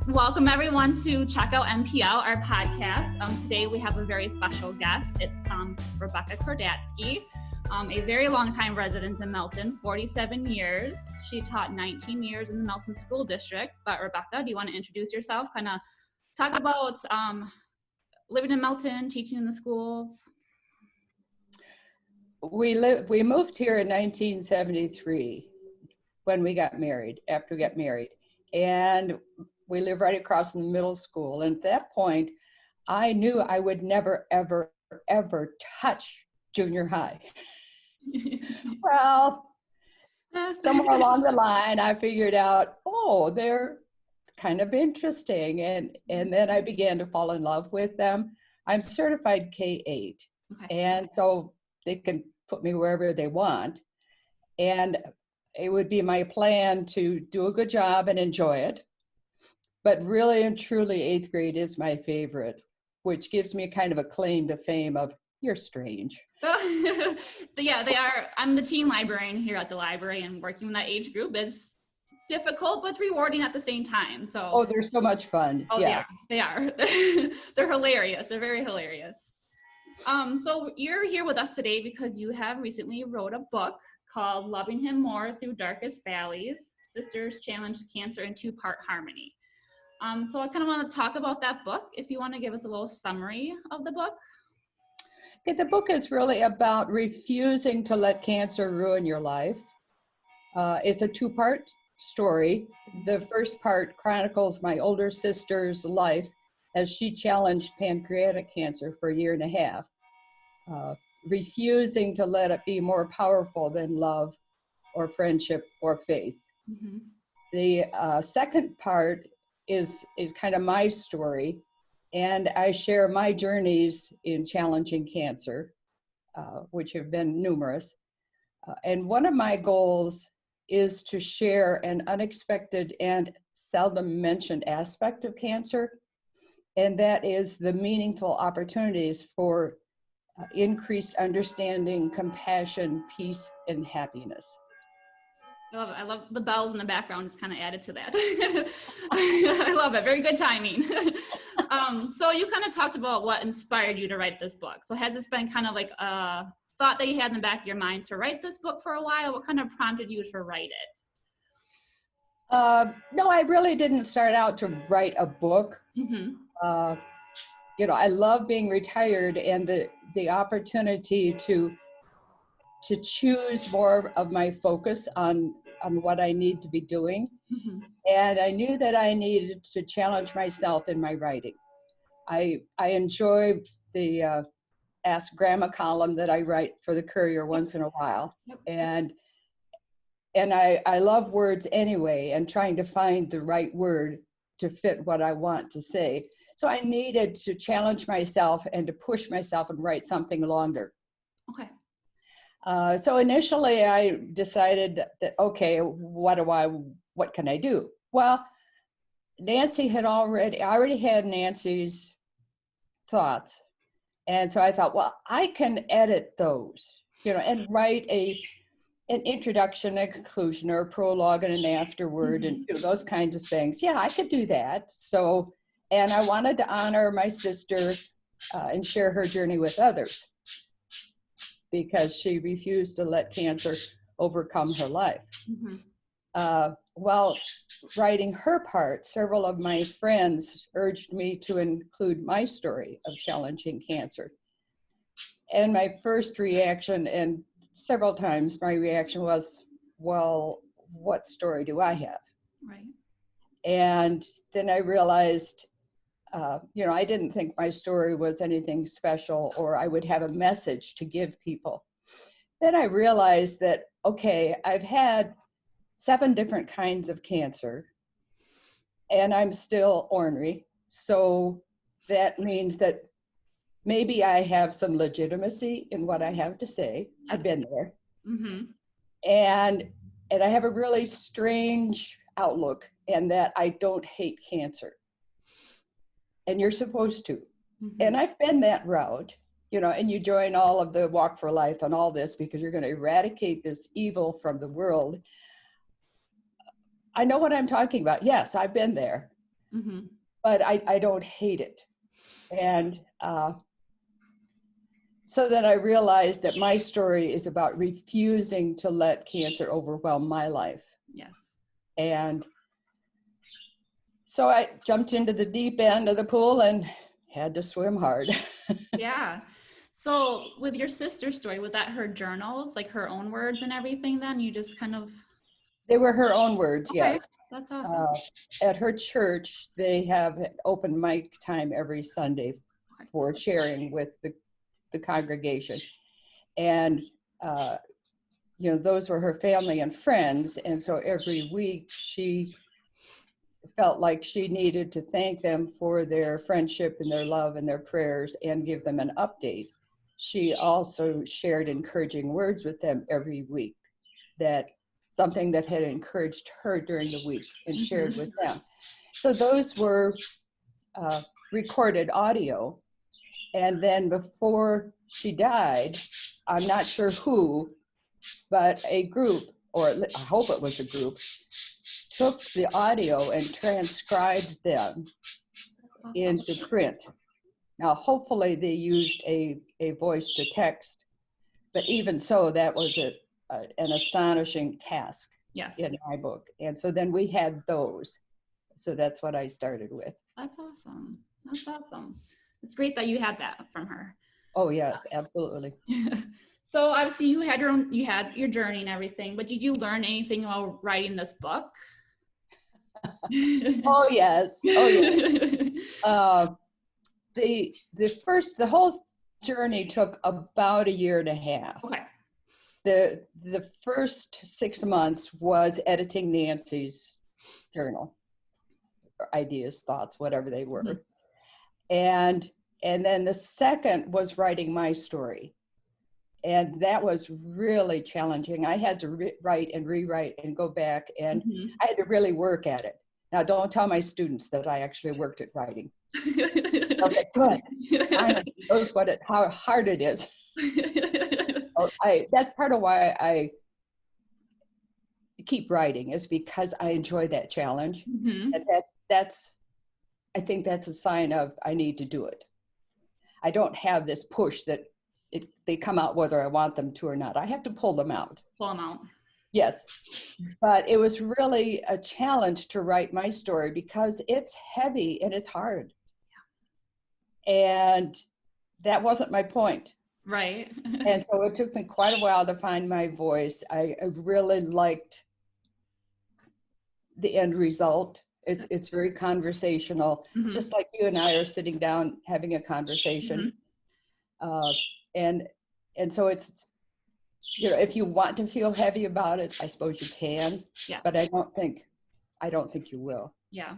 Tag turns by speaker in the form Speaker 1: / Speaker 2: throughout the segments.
Speaker 1: Welcome everyone to check out MPL, our podcast. Today we have a very special guest. It's Rebecca Kordatzky, a very long-time resident in Milton, 47 years. She taught 19 years in the Milton School District. But Rebecca, do you want to introduce yourself? Kind of talk about living in Milton, teaching in the schools.
Speaker 2: We moved here in 1973 when we got married, after we got married. And we live right across from the middle school. And at that point, I knew I would never, ever, ever touch junior high. Well, somewhere along the line, I figured out, oh, they're kind of interesting. And then I began to fall in love with them. I'm certified K-8. Okay. And so they can put me wherever they want. And it would be my plan to do a good job and enjoy it. But really and truly, 8th grade is my favorite, which gives me kind of a claim to fame of, you're strange.
Speaker 1: Yeah, they are. I'm the teen librarian here at the library, and working with that age group is difficult, but it's rewarding at the same time. So.
Speaker 2: Oh, they're so much fun.
Speaker 1: Oh,
Speaker 2: yeah.
Speaker 1: They are. They're hilarious. They're very hilarious. So you're here with us today because you have recently wrote a book called Loving Him More Through Darkest Valleys, Sisters Challenge Cancer in Two-Part Harmony. So I kind of want to talk about that book. If you want to give us a little summary of the book.
Speaker 2: Okay, the book is really about refusing to let cancer ruin your life. It's a two-part story. The first part chronicles my older sister's life as she challenged pancreatic cancer for a year and a half, refusing to let it be more powerful than love or friendship or faith. Mm-hmm. The second part is kind of my story, and I share my journeys in challenging cancer, which have been numerous. And one of my goals is to share an unexpected and seldom mentioned aspect of cancer, and that is the meaningful opportunities for increased understanding, compassion, peace, and happiness.
Speaker 1: I love it. I love the bells in the background. It's kind of added to that. I love it. Very good timing. So you kind of talked about what inspired you to write this book. So has this been kind of like a thought that you had in the back of your mind to write this book for a while? What kind of prompted you to write it?
Speaker 2: No, I really didn't start out to write a book. Mm-hmm. I love being retired and the opportunity to choose more of my focus on what I need to be doing. Mm-hmm. And I knew that I needed to challenge myself in my writing. I enjoy the Ask Grandma column that I write for the Courier once in a while. Yep. And I love words anyway, and trying to find the right word to fit what I want to say. So I needed to challenge myself and to push myself and write something longer. Okay. So initially I decided that, okay, what can I do? Well, I already had Nancy's thoughts. And so I thought, well, I can edit those, and write an introduction, a conclusion, or a prologue and an afterword, mm-hmm. and those kinds of things. Yeah, I could do that. So, and I wanted to honor my sister and share her journey with others, because she refused to let cancer overcome her life. Mm-hmm. While writing her part, several of my friends urged me to include my story of challenging cancer. And my first reaction, and several times my reaction was, well, what story do I have? Right. And then I realized, I didn't think my story was anything special or I would have a message to give people. Then I realized that, okay, I've had 7 different kinds of cancer and I'm still ornery. So that means that maybe I have some legitimacy in what I have to say. I've been there. Mm-hmm. And I have a really strange outlook in that I don't hate cancer. And you're supposed to. Mm-hmm. And I've been that route, and you join all of the Walk for Life and all this because you're going to eradicate this evil from the world. I know what I'm talking about. Yes, I've been there. but I don't hate it. And so then I realized that my story is about refusing to let cancer overwhelm my life.
Speaker 1: Yes.
Speaker 2: And so I jumped into the deep end of the pool and had to swim hard.
Speaker 1: Yeah. So with your sister's story, was that her journals, like her own words and everything then? You just kind of...
Speaker 2: They were her own words,
Speaker 1: Okay,
Speaker 2: yes.
Speaker 1: that's awesome.
Speaker 2: At her church, they have open mic time every Sunday for sharing with the congregation. And, you know, those were her family and friends. And so every week she felt like she needed to thank them for their friendship and their love and their prayers and give them an update. She also shared encouraging words with them every week, that something that had encouraged her during the week, and shared with them. So those were recorded audio. And then before she died, I'm not sure who, but a group, or I hope it was a group, took the audio and transcribed them into print. Now, hopefully they used a voice to text, but even so, that was an astonishing task in my book. And so then we had those. So that's what I started with.
Speaker 1: That's awesome. That's awesome. It's great that you had that from her.
Speaker 2: Oh, yes, absolutely.
Speaker 1: So obviously you had your journey and everything, but did you learn anything while writing this book?
Speaker 2: Oh, yes. Oh, yes. The whole journey took about a year and a half.
Speaker 1: Okay.
Speaker 2: The first 6 months was editing Nancy's journal, ideas, thoughts, whatever they were. And then the second was writing my story. And that was really challenging. I had to write and rewrite and go back, and I had to really work at it. Now, don't tell my students that I actually worked at writing. They'll say, good. Finally, he knows how hard it is. That's part of why I keep writing, is because I enjoy that challenge. And I think that's a sign of I need to do it. I don't have this push that they come out whether I want them to or not. I have to pull them out.
Speaker 1: Pull them out.
Speaker 2: Yes. But it was really a challenge to write my story because it's heavy and it's hard. Yeah. And that wasn't my point.
Speaker 1: Right.
Speaker 2: And so it took me quite a while to find my voice. I really liked the end result. It's very conversational, just like you and I are sitting down having a conversation. And so it's, you know, if you want to feel heavy about it, I suppose you can. Yeah. But I don't think you will.
Speaker 1: Yeah.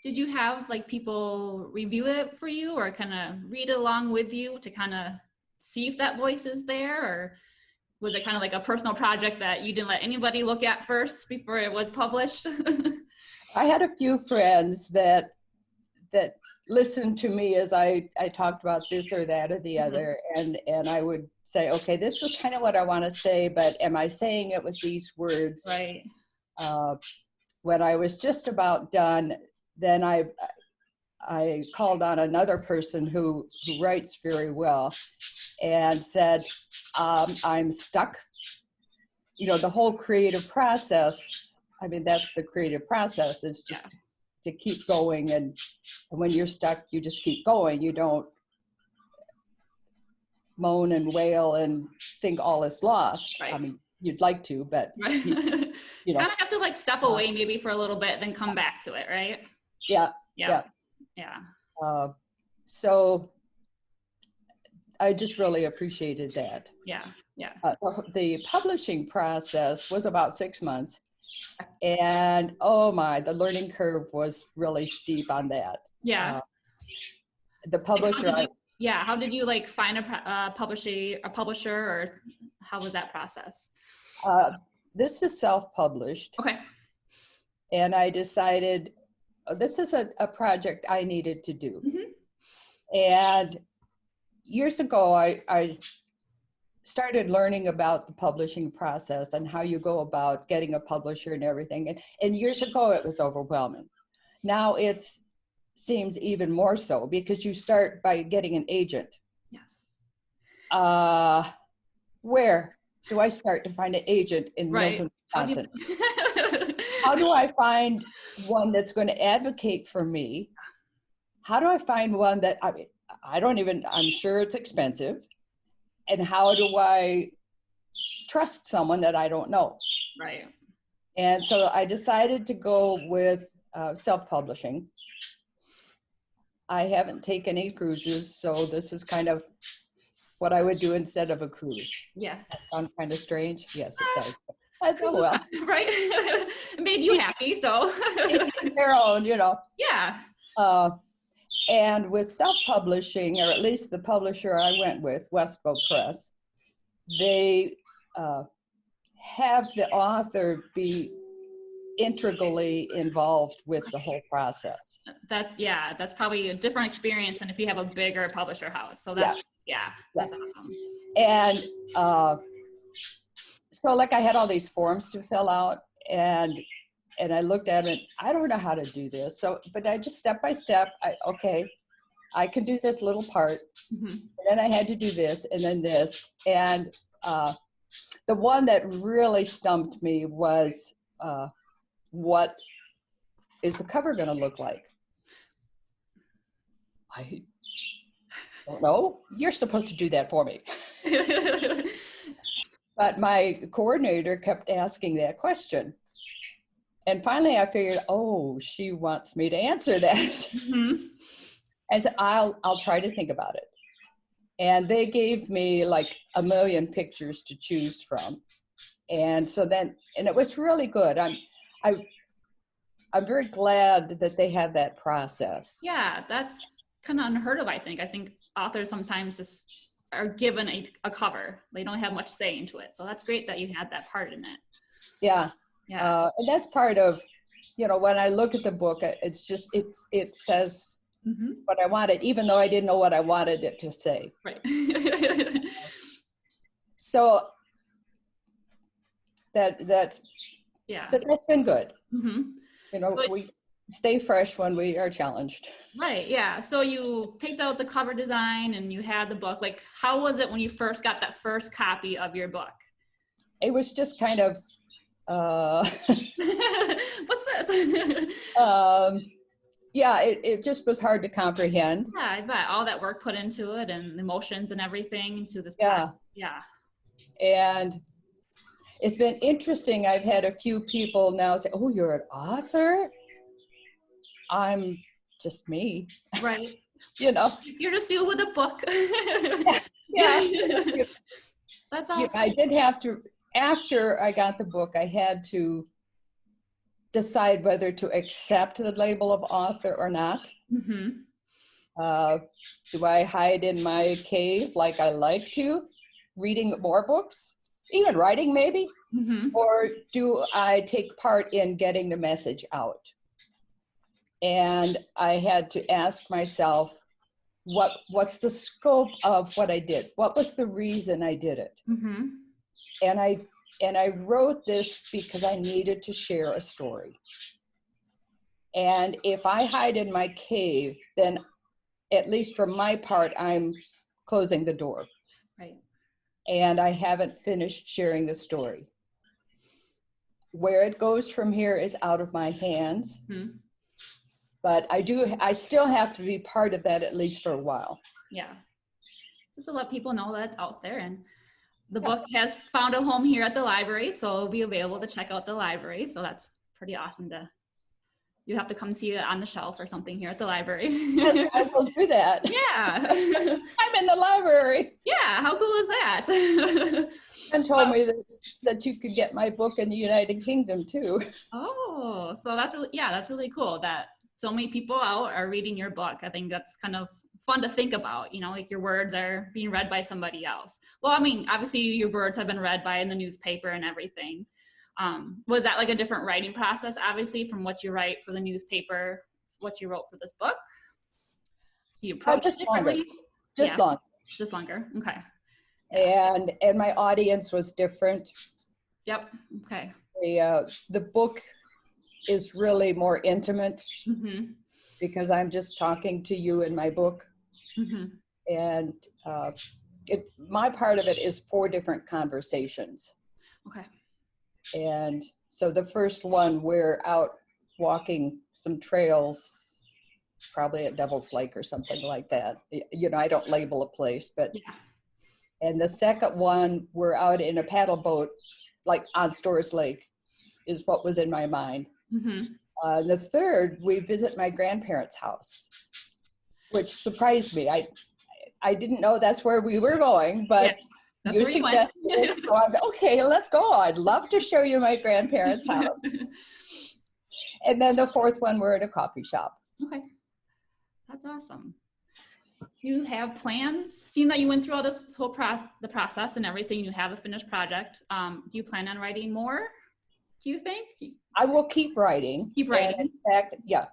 Speaker 1: Did you have like people review it for you, or kind of read it along with you to kind of see if that voice is there, or was it kind of like a personal project that you didn't let anybody look at first before it was published?
Speaker 2: I had a few friends that listened to me as I talked about this or that or the other, and I would say, okay, this is kind of what I want to say, but am I saying it with these words?
Speaker 1: Right.
Speaker 2: When I was just about done, then I called on another person who writes very well and said, I'm stuck. You know, the whole creative process, I mean, that's the creative process, is just to keep going. And when you're stuck, you just keep going. You don't moan and wail and think all is lost. Right. I mean, you'd like to, but you know.
Speaker 1: Kind of have to like step away maybe for a little bit, then come back to it, right?
Speaker 2: Yeah. So I just really appreciated that.
Speaker 1: Yeah.
Speaker 2: The publishing process was about 6 months. And oh my, the learning curve was really steep on that.
Speaker 1: Yeah.
Speaker 2: The publisher.
Speaker 1: How did you like find a publisher, or how was that process?
Speaker 2: This is self-published.
Speaker 1: Okay.
Speaker 2: And I decided this is a project I needed to do. And years ago, I started learning about the publishing process and how you go about getting a publisher and everything. And years ago, it was overwhelming. Now it's seems even more so because you start by getting an agent.
Speaker 1: Yes.
Speaker 2: Where do I start to find an agent in
Speaker 1: Right.
Speaker 2: Milton, Wisconsin? How do I find one that's going to advocate for me? How do I find one that, I mean, I'm sure it's expensive. And how do I trust someone that I don't know?
Speaker 1: Right.
Speaker 2: And so I decided to go with self-publishing. I haven't taken any cruises, so this is kind of what I would do instead of a cruise.
Speaker 1: Yeah.
Speaker 2: That sounds kind of strange. Yes, it does. I thought, well,
Speaker 1: right. It made you happy, so.
Speaker 2: their own, you know.
Speaker 1: Yeah.
Speaker 2: And with self-publishing, or at least the publisher I went with, Westbow Press, they have the author be integrally involved with the whole process.
Speaker 1: That's probably a different experience than if you have a bigger publisher house. So that's that's awesome.
Speaker 2: And so like I had all these forms to fill out, and I looked at it, I don't know how to do this. So, but I just step by step, I can do this little part. Mm-hmm. And then I had to do this and then this. And the one that really stumped me was, what is the cover going to look like? I don't know. You're supposed to do that for me. But my coordinator kept asking that question. And finally I figured, oh, she wants me to answer that. Mm-hmm. And so I'll try to think about it. And they gave me like 1 million pictures to choose from. And so then, and it was really good. I'm very glad that they have that process.
Speaker 1: Yeah, that's kind of unheard of, I think. I think authors sometimes just are given a cover. They don't have much say into it. So that's great that you had that part in it.
Speaker 2: Yeah. Yeah. And that's part of, you know, when I look at the book, it's just, it says mm-hmm. what I wanted, even though I didn't know what I wanted it to say.
Speaker 1: Right.
Speaker 2: So that's been good. Mm-hmm. You know, so we stay fresh when we are challenged.
Speaker 1: Right. Yeah. So you picked out the cover design and you had the book. Like, how was it when you first got that first copy of your book?
Speaker 2: It was just kind of,
Speaker 1: what's this?
Speaker 2: Yeah, it just was hard to comprehend.
Speaker 1: Yeah, I bet all that work put into it and emotions and everything into this.
Speaker 2: Yeah.
Speaker 1: Yeah.
Speaker 2: And it's been interesting. I've had a few people now say, oh, you're an author? I'm just me.
Speaker 1: Right.
Speaker 2: You know.
Speaker 1: You're just you with a book.
Speaker 2: Yeah.
Speaker 1: That's awesome.
Speaker 2: I did have to, after I got the book, I had to decide whether to accept the label of author or not. Mm-hmm. Do I hide in my cave like I like to, reading more books? Even writing maybe, mm-hmm. Or do I take part in getting the message out? And I had to ask myself, what's the scope of what I did? What was the reason I did it? Mm-hmm. And I wrote this because I needed to share a story. And if I hide in my cave, then at least for my part, I'm closing the door.
Speaker 1: Right.
Speaker 2: And I haven't finished sharing the story. Where it goes from here is out of my hands. Mm-hmm. But I still have to be part of that at least for a while.
Speaker 1: Yeah. Just to let people know that it's out there. And the book has found a home here at the library, so it'll be available to check out the library. So that's pretty awesome you have to come see it on the shelf or something here at the library.
Speaker 2: Yes, I will do that.
Speaker 1: Yeah.
Speaker 2: I'm in the library.
Speaker 1: Yeah, how cool is that?
Speaker 2: And told me that you could get my book in the United Kingdom too.
Speaker 1: Oh, so that's really cool that so many people out are reading your book. I think that's kind of fun to think about, you know, like your words are being read by somebody else. Well, I mean, obviously your words have been read by in the newspaper and everything. Was that like a different writing process, obviously, from what you write for the newspaper, what you wrote for this book? You approach it differently?
Speaker 2: Longer.
Speaker 1: Just longer. Okay.
Speaker 2: And my audience was different.
Speaker 1: Yep. Okay.
Speaker 2: The book is really more intimate. Mm-hmm. because I'm just talking to you in my book. And my part of it is 4 different conversations.
Speaker 1: Okay.
Speaker 2: And so the first one, we're out walking some trails, probably at Devil's Lake or something like that. You know, I don't label a place, but, and the second one, we're out in a paddle boat, like on Storrs Lake, is what was in my mind. The third, we visit my grandparents' house, which surprised me. I didn't know that's where we were going, but you suggested it, so I'm okay, let's go. I'd love to show you my grandparents' house. And then the fourth one, we're at a coffee shop.
Speaker 1: Okay, that's awesome. Do you have plans? Seeing that you went through all this whole the process and everything, you have a finished project. Do you plan on writing more? Do you think?
Speaker 2: I will keep writing.
Speaker 1: Keep writing.
Speaker 2: And in fact, yeah,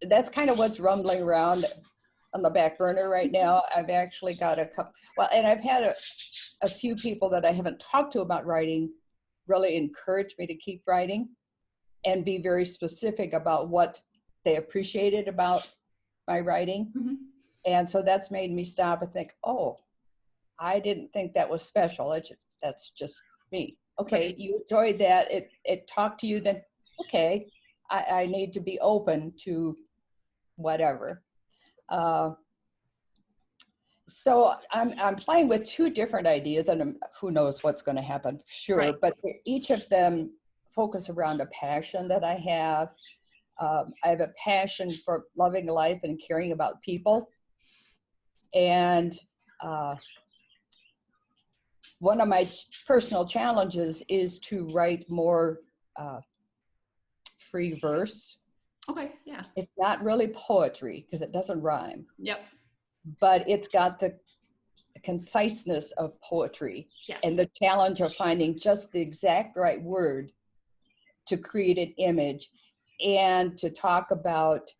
Speaker 2: that's kind of what's rumbling around on the back burner right now. I've actually got a couple, well, and I've had a few people that I haven't talked to about writing really encourage me to keep writing and be very specific about what they appreciated about my writing. And so that's made me stop and think, oh, I didn't think that was special. That's just me. Okay, you enjoyed that. It talked to you, then okay, I need to be open to whatever. So I'm playing with 2 different ideas, and who knows what's going to happen, sure. But each of them focus around a passion that I have. I have a passion for loving life and caring about people. And one of my personal challenges is to write more free verse.
Speaker 1: Okay, yeah.
Speaker 2: It's not really poetry because it doesn't rhyme.
Speaker 1: Yep.
Speaker 2: But it's got the conciseness of poetry.
Speaker 1: Yes.
Speaker 2: And the challenge of finding just the exact right word to create an image and to talk about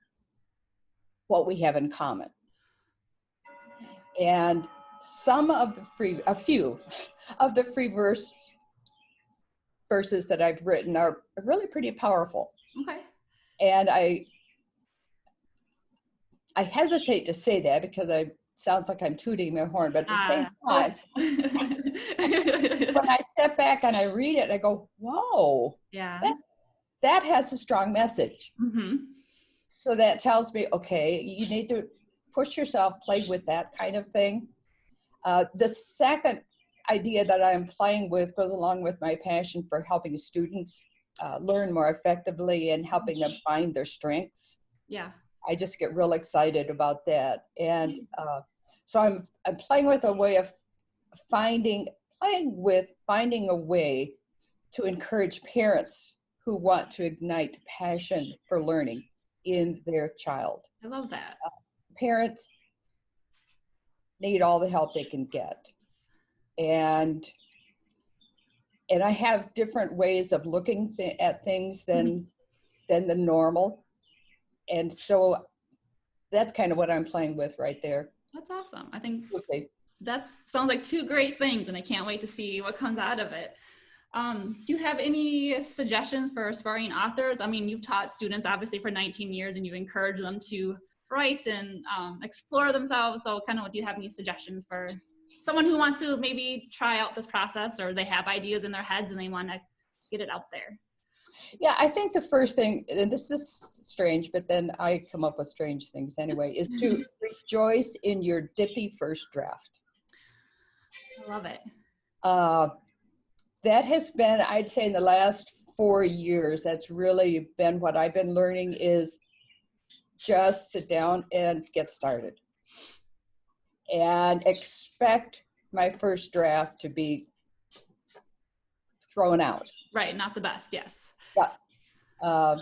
Speaker 2: what we have in common. And a few of the free verses that I've written are really pretty powerful.
Speaker 1: Okay.
Speaker 2: And I hesitate to say that because it sounds like I'm tooting my horn, but at the same time, when I step back and I read it, I go, whoa, that has a strong message. So that tells me, okay, you need to push yourself, play with that kind of thing. The second idea that I'm playing with goes along with my passion for helping students learn more effectively and helping them find their strengths.
Speaker 1: Yeah.
Speaker 2: I just get real excited about that. And so I'm playing with a way of finding a way to encourage parents who want to ignite passion for learning in their child.
Speaker 1: I love that.
Speaker 2: Parents need all the help they can get. And I have different ways of looking at things than the normal. And so that's kind of what I'm playing with right there.
Speaker 1: That's awesome. I think that sounds like 2 great things, and I can't wait to see what comes out of it. Do you have any suggestions for aspiring authors? I mean, you've taught students obviously for 19 years and you've encouraged them to write and explore themselves. So kind of, do you have any suggestions for someone who wants to maybe try out this process, or they have ideas in their heads and they want to get it out there?
Speaker 2: Yeah, I think the first thing, and this is strange, but then I come up with strange things anyway, is to rejoice in your dippy first draft.
Speaker 1: I love it.
Speaker 2: That has been, I'd say in the last 4 years, that's really been what I've been learning, is just sit down and get started. And expect my first draft to be thrown out.
Speaker 1: Right, not the best, yes.
Speaker 2: Yeah.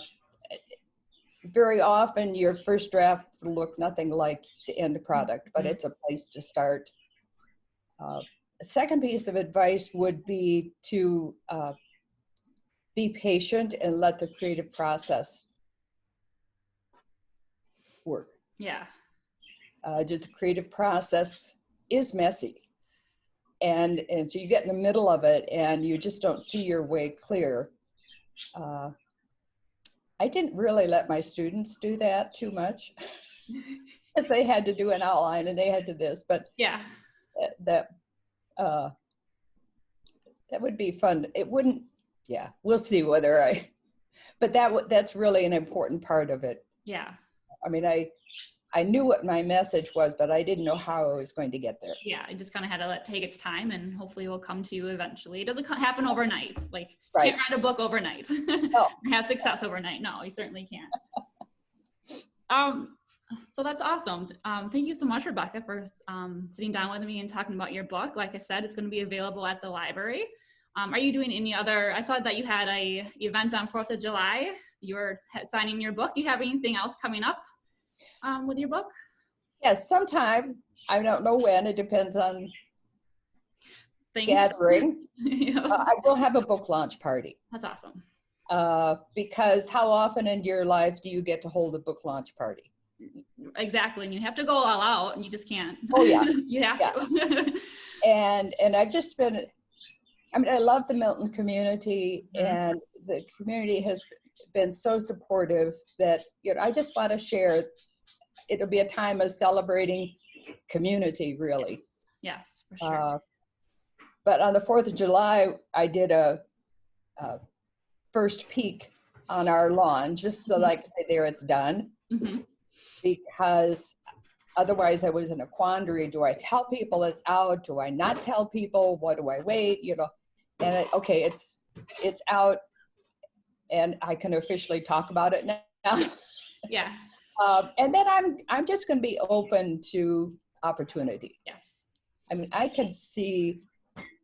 Speaker 2: Very often your first draft will look nothing like the end product, but it's a place to start. A second piece of advice would be to be patient and let the creative process work.
Speaker 1: Yeah.
Speaker 2: Just the creative process is messy. And so you get in the middle of it and you just don't see your way clear. I didn't really let my students do that too much because they had to do an outline and they had to this, but
Speaker 1: yeah,
Speaker 2: that would be fun. It wouldn't, yeah, we'll see whether but that's really an important part of it.
Speaker 1: yeah.
Speaker 2: I mean, I knew what my message was, but I didn't know how I was going to get there.
Speaker 1: Yeah, it just kind of had to take its time, and hopefully it will come to you eventually. It doesn't happen overnight. Like,
Speaker 2: right.
Speaker 1: Can't write a book overnight.
Speaker 2: No.
Speaker 1: Have success overnight. No, you certainly can't. So that's awesome. Thank you so much, Rebecca, for sitting down with me and talking about your book. Like I said, it's going to be available at the library. Are you doing any other, I saw that you had a event on 4th of July. You were signing your book. Do you have anything else coming up with your book?
Speaker 2: Yes, sometime. I don't know when. It depends on gathering.
Speaker 1: Yeah.
Speaker 2: I will have a book launch party.
Speaker 1: That's awesome.
Speaker 2: Because how often in your life do you get to hold a book launch party?
Speaker 1: Exactly. And you have to go all out and you just can't.
Speaker 2: Oh yeah.
Speaker 1: You have to.
Speaker 2: And I've just been, I mean, I love the Milton community, and the community has been so supportive that, I just want to share. It'll be a time of celebrating community, really.
Speaker 1: Yes, for sure.
Speaker 2: But on the 4th of July, I did a first peek on our lawn, just so that I could say, there, it's done. Because otherwise I was in a quandary. Do I tell people it's out? Do I not tell people? What do I wait? And okay, it's out, and I can officially talk about it now.
Speaker 1: Yeah.
Speaker 2: And then I'm just going to be open to opportunity.
Speaker 1: Yes.
Speaker 2: I mean, I could see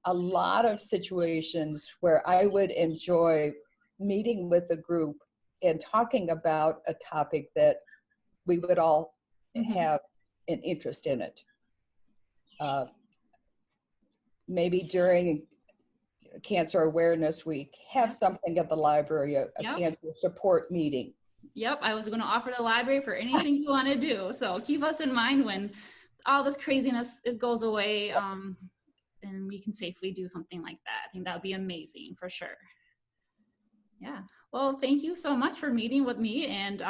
Speaker 2: a lot of situations where I would enjoy meeting with a group and talking about a topic that we would all have an interest in it. Maybe during Cancer Awareness Week, have something at the library, a cancer support meeting.
Speaker 1: Yep, I was going to offer the library for anything you want to do. So keep us in mind when all this craziness goes away, and we can safely do something like that. I think that would be amazing for sure. Yeah. Well, thank you so much for meeting with me, and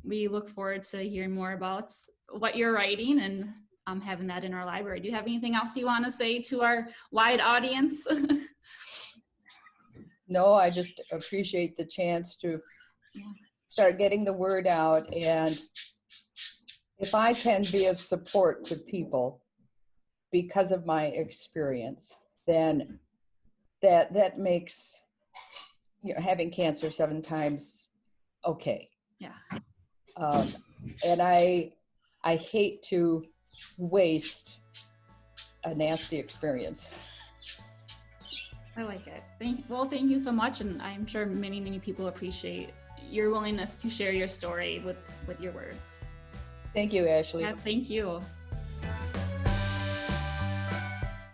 Speaker 1: we look forward to hearing more about what you're writing and having that in our library. Do you have anything else you want to say to our wide audience?
Speaker 2: No, I just appreciate the chance to start getting the word out, and if I can be of support to people because of my experience, then that makes having cancer 7 times okay.
Speaker 1: Yeah.
Speaker 2: And I hate to waste a nasty experience.
Speaker 1: I like it. Thank you so much, and I'm sure many, many people appreciate your willingness to share your story with your words.
Speaker 2: Thank you, Ashlee.
Speaker 1: Yeah, thank you.